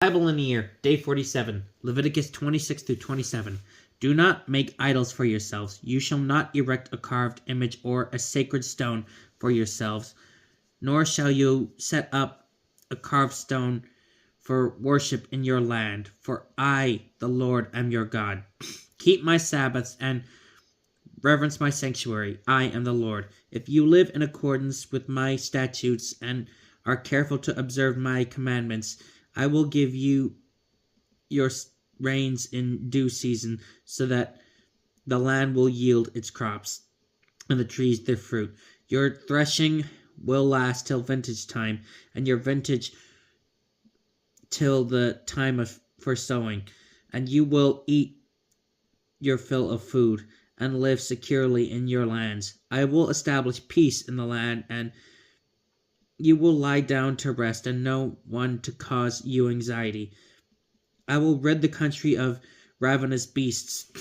Bible in a year, day 47, Leviticus 26 through 27. Do not make idols for yourselves. You shall not erect a carved image or a sacred stone for yourselves, nor shall you set up a carved stone for worship in your land, for I, the Lord, am your God. Keep my Sabbaths and reverence my sanctuary. I am the Lord. If you live in accordance with my statutes and are careful to observe my commandments, I will give you your rains in due season, so that the land will yield its crops and the trees their fruit. Your threshing will last till vintage time, and your vintage till the time for sowing, and you will eat your fill of food and live securely in your lands. I will establish peace in the land, and you will lie down to rest, and no one to cause you anxiety. I will rid the country of ravenous beasts,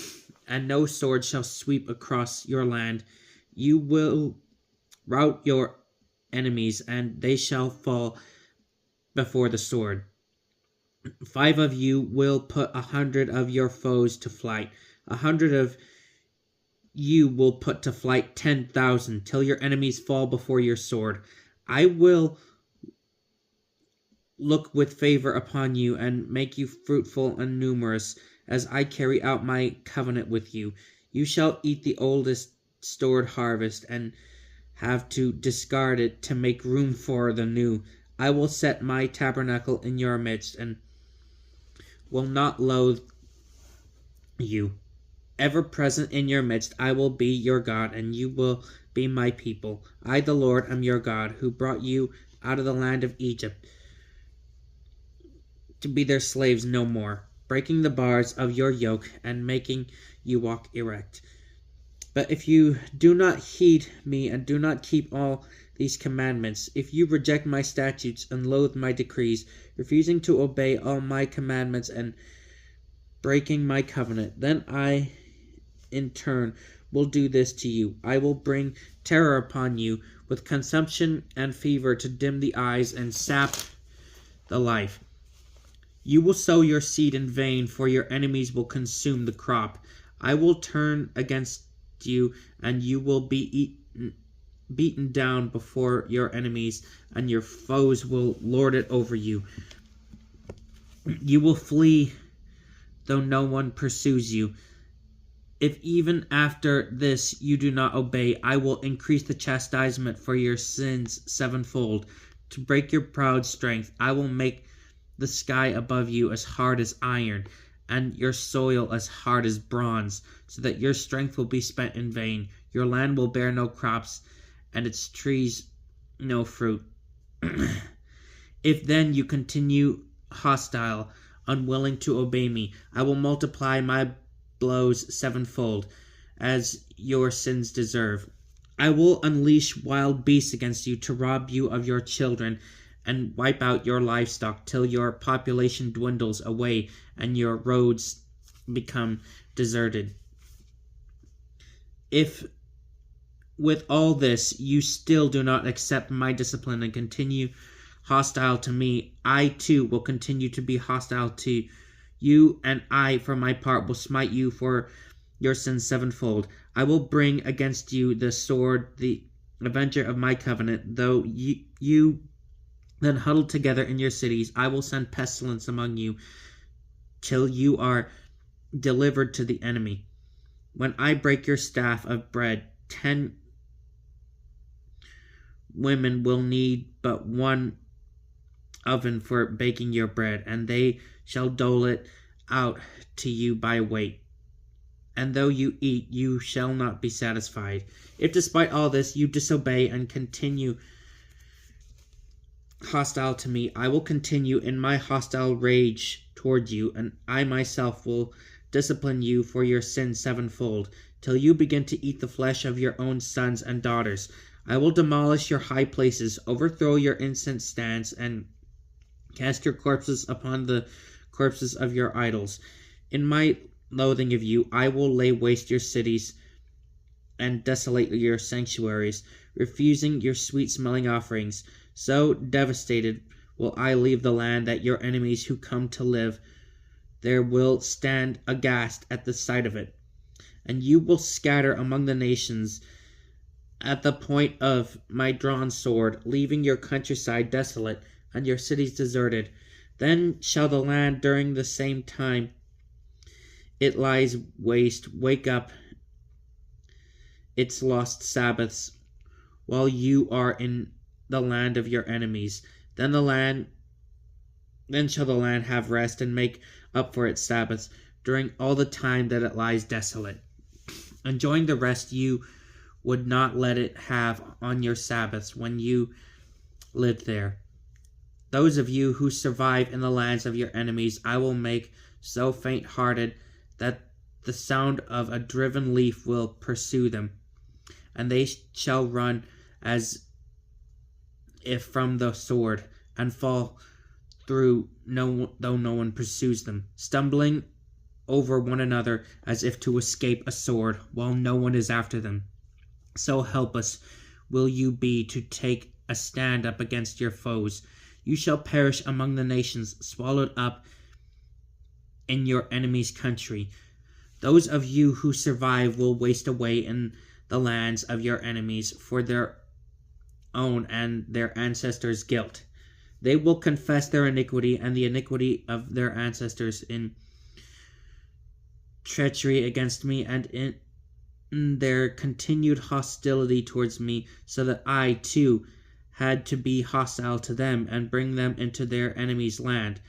and no sword shall sweep across your land. You will rout your enemies, and they shall fall before the sword. 5 of you will put 100 of your foes to flight. 100 of you will put to flight 10,000, till your enemies fall before your sword. I will look with favor upon you and make you fruitful and numerous, as I carry out my covenant with you. You shall eat the oldest stored harvest, and have to discard it to make room for the new. I will set my tabernacle in your midst, and will not loathe you. Ever present in your midst, I will be your God, and you will be my people. I, the Lord, am your God, who brought you out of the land of Egypt, to be their slaves no more, breaking the bars of your yoke and making you walk erect. But if you do not heed me and do not keep all these commandments, if you reject my statutes and loathe my decrees, refusing to obey all my commandments and breaking my covenant, then I, in turn, will do this to you. I will bring terror upon you, with consumption and fever to dim the eyes and sap the life. You will sow your seed in vain, for your enemies will consume the crop. I will turn against you, and you will be beaten down before your enemies, and your foes will lord it over you. You will flee, though no one pursues you. If even after this you do not obey, I will increase the chastisement for your sins sevenfold. To break your proud strength, I will make the sky above you as hard as iron, and your soil as hard as bronze, so that your strength will be spent in vain. Your land will bear no crops, and its trees no fruit. If then you continue hostile, unwilling to obey me, I will multiply my blows sevenfold, as your sins deserve. I will unleash wild beasts against you to rob you of your children, and wipe out your livestock till your population dwindles away and your roads become deserted. If with all this you still do not accept my discipline and continue hostile to me, I too will continue to be hostile to you, and I, for my part, will smite you for your sins sevenfold. I will bring against you the sword, the avenger of my covenant. Though you then huddle together in your cities, I will send pestilence among you, till you are delivered to the enemy. When I break your staff of bread, 10 women will need but one oven for baking your bread, and they shall dole it out to you by weight. And though you eat, you shall not be satisfied. If despite all this you disobey and continue hostile to me, I will continue in my hostile rage toward you, and I myself will discipline you for your sins sevenfold, till you begin to eat the flesh of your own sons and daughters. I will demolish your high places, overthrow your incense stands, and cast your corpses upon the corpses of your idols. In my loathing of you, I will lay waste your cities and desolate your sanctuaries, refusing your sweet-smelling offerings. So devastated will I leave the land, that your enemies who come to live there will stand aghast at the sight of it. And you will scatter among the nations at the point of my drawn sword, leaving your countryside desolate and your cities deserted. Then shall the land during the same time it lies waste wake up its lost Sabbaths, while you are in the land of your enemies. Then shall the land have rest and make up for its Sabbaths during all the time that it lies desolate, enjoying the rest you would not let it have on your Sabbaths when you lived there. Those of you who survive in the lands of your enemies I will make so faint-hearted that the sound of a driven leaf will pursue them, and they shall run as if from the sword, and fall through though no one pursues them, stumbling over one another as if to escape a sword, while no one is after them. So helpless will you be to take a stand up against your foes. You shall perish among the nations, swallowed up in your enemy's country. Those of you who survive will waste away in the lands of your enemies for their own and their ancestors' guilt. They will confess their iniquity and the iniquity of their ancestors in treachery against me and in their continued hostility towards me, so that I, too, had to be hostile to them and bring them into their enemies' land.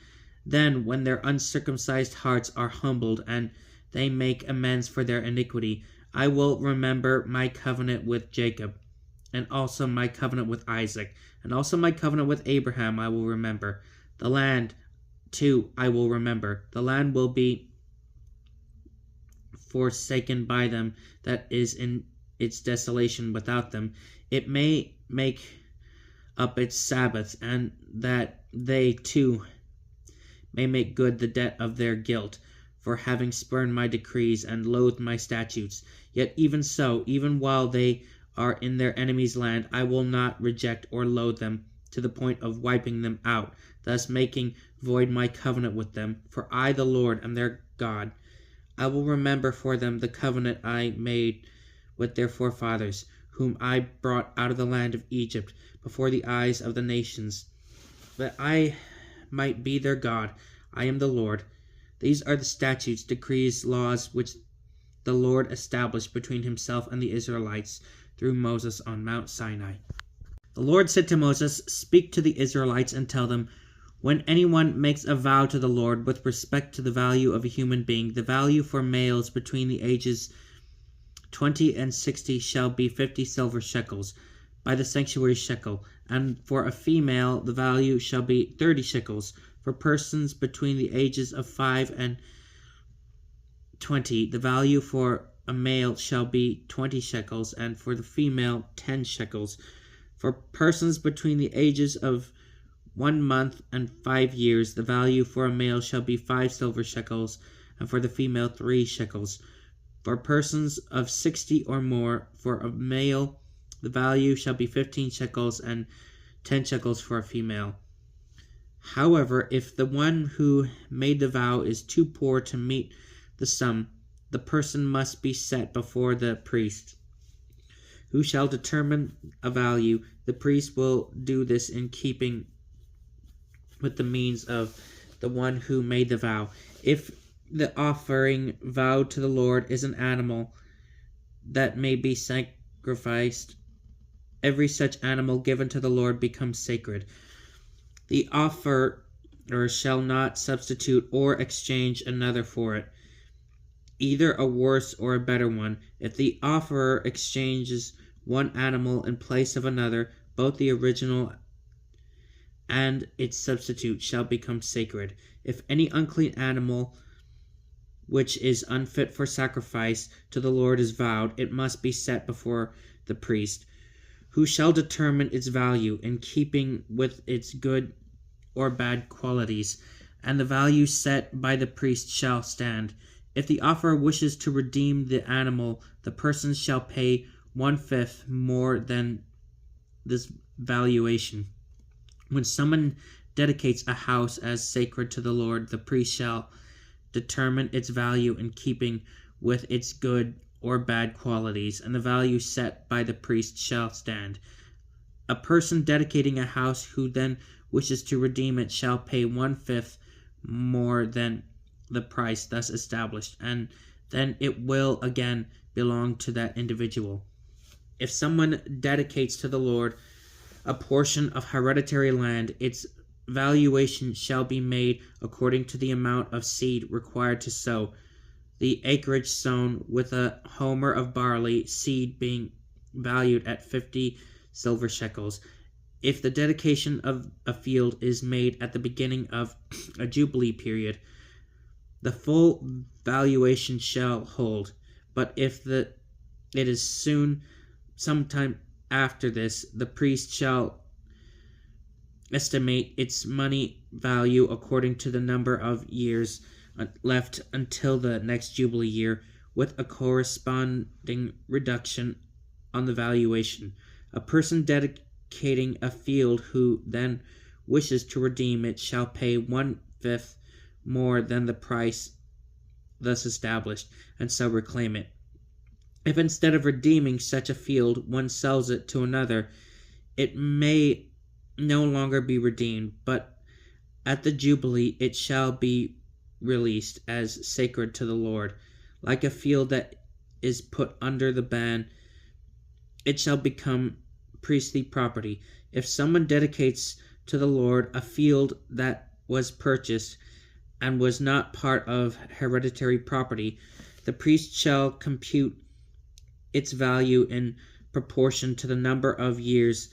Then, when their uncircumcised hearts are humbled and they make amends for their iniquity, I will remember my covenant with Jacob, and also my covenant with Isaac, and also my covenant with Abraham I will remember. The land, too, I will remember. The land will be forsaken by them that is in its desolation without them. It may make up its Sabbaths, and that they, too, may make good the debt of their guilt, for having spurned my decrees and loathed my statutes. Yet even so, even while they are in their enemy's land, I will not reject or loathe them to the point of wiping them out, thus making void my covenant with them. For I, the Lord, am their God. I will remember for them the covenant I made with their forefathers, whom I brought out of the land of Egypt before the eyes of the nations, that I might be their God. I am the Lord. These are the statutes, decrees, laws which the Lord established between himself and the Israelites through Moses on Mount Sinai. The Lord said to Moses, "Speak to the Israelites and tell them, when anyone makes a vow to the Lord with respect to the value of a human being, the value for males between the ages 20 and 60 shall be 50 silver shekels by the sanctuary shekel, and for a female the value shall be 30 shekels. For persons between the ages of 5 and 20, the value for a male shall be 20 shekels, and for the female 10 shekels. For persons between the ages of 1 month and 5 years, the value for a male shall be 5 silver shekels, and for the female 3 shekels. For persons of 60 or more, for a male, the value shall be 15 shekels, and 10 shekels for a female. However, if the one who made the vow is too poor to meet the sum, the person must be set before the priest, who shall determine a value. The priest will do this in keeping with the means of the one who made the vow. If the offering vowed to the Lord is an animal that may be sacrificed, every such animal given to the Lord becomes sacred. The offerer shall not substitute or exchange another for it, either a worse or a better one. If the offerer exchanges one animal in place of another, both the original and its substitute shall become sacred. If any unclean animal which is unfit for sacrifice to the Lord is vowed, it must be set before the priest, who shall determine its value in keeping with its good or bad qualities, and the value set by the priest shall stand. If the offerer wishes to redeem the animal, the person shall pay 1/5 more than this valuation. When someone dedicates a house as sacred to the Lord, the priest shall determine its value in keeping with its good or bad qualities, and the value set by the priest shall stand. A person dedicating a house who then wishes to redeem it shall pay 1/5 more than the price thus established, and then it will again belong to that individual. If someone dedicates to the Lord a portion of hereditary land, its valuation shall be made according to the amount of seed required to sow, the acreage sown with a homer of barley seed being valued at 50 silver shekels. If the dedication of a field is made at the beginning of a jubilee period, the full valuation shall hold. But if it is soon sometime after this, the priest shall estimate its money value according to the number of years left until the next jubilee year, with a corresponding reduction on the valuation. A person dedicating a field who then wishes to redeem it shall pay 1/5 more than the price thus established, and so reclaim it. If instead of redeeming such a field one sells it to another, it may no longer be redeemed, but at the Jubilee it shall be released as sacred to the Lord. Like a field that is put under the ban, it shall become priestly property. If someone dedicates to the Lord a field that was purchased and was not part of hereditary property, the priest shall compute its value in proportion to the number of years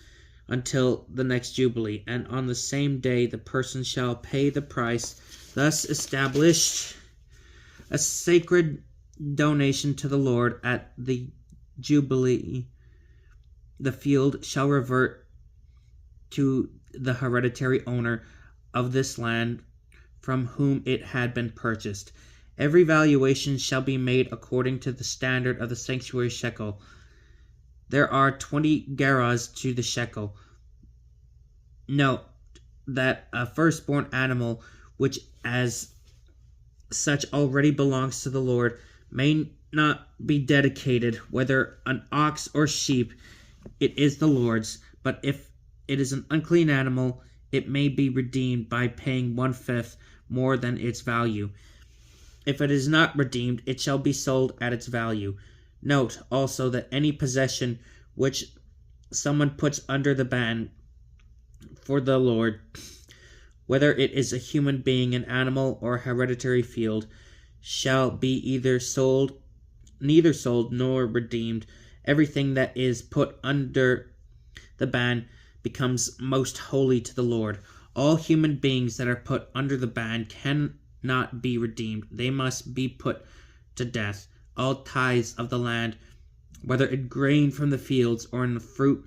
until the next Jubilee, and on the same day the person shall pay the price thus established, a sacred donation to the Lord. At the Jubilee, the field shall revert to the hereditary owner of this land from whom it had been purchased. Every valuation shall be made according to the standard of the sanctuary shekel. There are 20 gerahs to the shekel. Note that a firstborn animal, which as such already belongs to the Lord, may not be dedicated, whether an ox or sheep, it is the Lord's. But if it is an unclean animal, it may be redeemed by paying 1/5 more than its value. If it is not redeemed, it shall be sold at its value. Note also that any possession which someone puts under the ban for the Lord, whether it is a human being, an animal, or a hereditary field, shall be neither sold nor redeemed. Everything that is put under the ban becomes most holy to the Lord. All human beings that are put under the ban cannot be redeemed. They must be put to death. All tithes of the land, whether in grain from the fields or in the fruit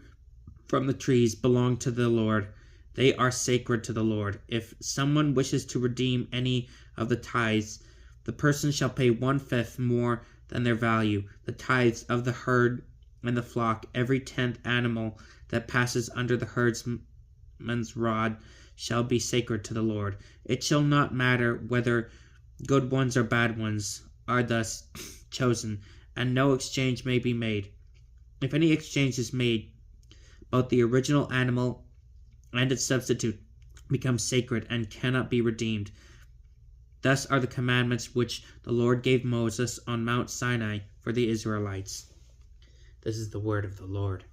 from the trees, belong to the Lord. They are sacred to the Lord. If someone wishes to redeem any of the tithes, the person shall pay 1/5 more than their value. The tithes of the herd and the flock, every 10th animal that passes under the herdsman's rod, shall be sacred to the Lord. It shall not matter whether good ones or bad ones are thus chosen, and no exchange may be made. If any exchange is made, both the original animal and its substitute become sacred and cannot be redeemed. Thus are the commandments which the Lord gave Moses on Mount Sinai for the Israelites. This is the word of the Lord.